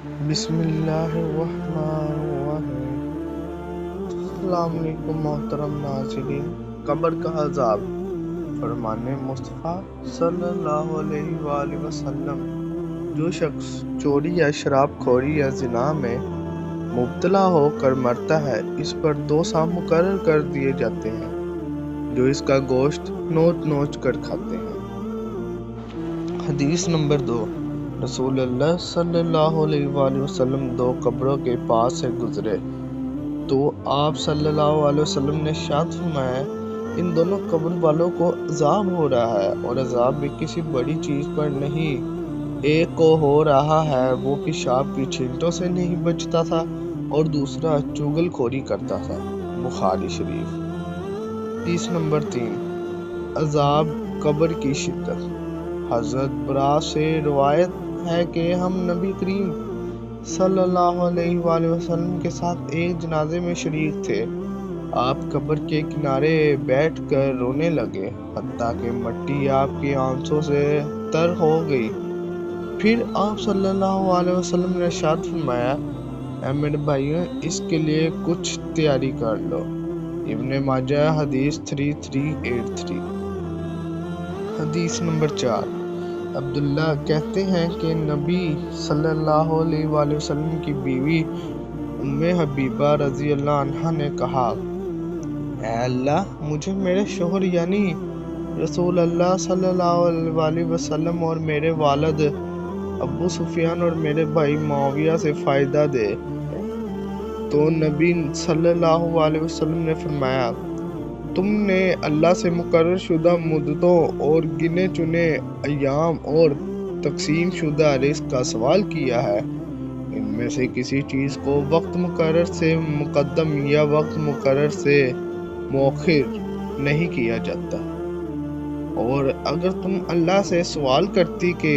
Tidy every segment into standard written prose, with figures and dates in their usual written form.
بسم اللہ الرحمن الرحیم۔ السلام علیکم محترم ناظرین۔ قبر کا عذاب۔ فرمان مصطفیٰ صلی اللہ علیہ وآلہ وسلم، جو شخص چوری یا شراب خوری یا زنا میں مبتلا ہو کر مرتا ہے، اس پر 2 سال مقرر کر دیے جاتے ہیں جو اس کا گوشت نوچ نوچ کر کھاتے ہیں۔ حدیث نمبر 2۔ رسول اللہ صلی اللہ علیہ وآلہ وسلم 2 قبروں کے پاس سے گزرے تو آپ صلی اللہ علیہ وسلم نے ارشاد فرمایا، ان دونوں قبر والوں کو عذاب ہو رہا ہے، اور عذاب بھی کسی بڑی چیز پر نہیں۔ ایک کو ہو رہا ہے وہ پیشاب کی چھینٹوں سے نہیں بچتا تھا، اور دوسرا چغل خوری کرتا تھا۔ بخاری شریف۔ حدیث نمبر 3۔ عذاب قبر کی شدت۔ حضرت برا سے روایت ہے کہ ہم نبی کریم صلی اللہ علیہ وآلہ وسلم کے ساتھ ایک جنازے میں شریک تھے۔ آپ قبر کے کنارے بیٹھ کر رونے لگے، حتیٰ کہ مٹی آپ کی آنسوں سے تر ہو گئی۔ پھر آپ صلی اللہ علیہ وسلم نے ارشاد فرمایا، اے میرے بھائیوں، اس کے لیے کچھ تیاری کر لو۔ ابن ماجہ حدیث 3383۔ حدیث نمبر 4۔ عبداللہ کہتے ہیں کہ نبی صلی اللہ علیہ وآلہ وسلم کی بیوی ام حبیبہ رضی اللہ عنہا نے کہا، اے اللہ، مجھے میرے شوہر یعنی رسول اللہ صلی اللہ علیہ وآلہ وسلم اور میرے والد ابو سفیان اور میرے بھائی معاویہ سے فائدہ دے۔ تو نبی صلی اللہ علیہ وسلم نے فرمایا، تم نے اللہ سے مقرر شدہ مدتوں اور گنے چنے ایام اور تقسیم شدہ رزق کا سوال کیا ہے۔ ان میں سے کسی چیز کو وقت مقرر سے مقدم یا وقت مقرر سے مؤخر نہیں کیا جاتا، اور اگر تم اللہ سے سوال کرتی کہ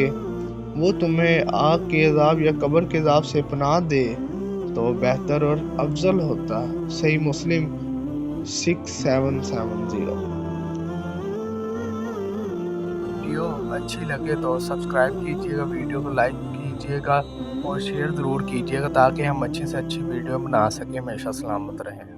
وہ تمہیں آگ کے عذاب یا قبر کے عذاب سے پناہ دے تو بہتر اور افضل ہوتا۔ صحیح مسلم 6770۔ ویڈیو اچھی لگے تو سبسکرائب کیجیے گا، ویڈیو کو لائک کیجیے گا اور شیئر ضرور کیجیے گا تاکہ ہم اچھی سے اچھی ویڈیو بنا سکیں۔ ہمیشہ سلامت رہیں۔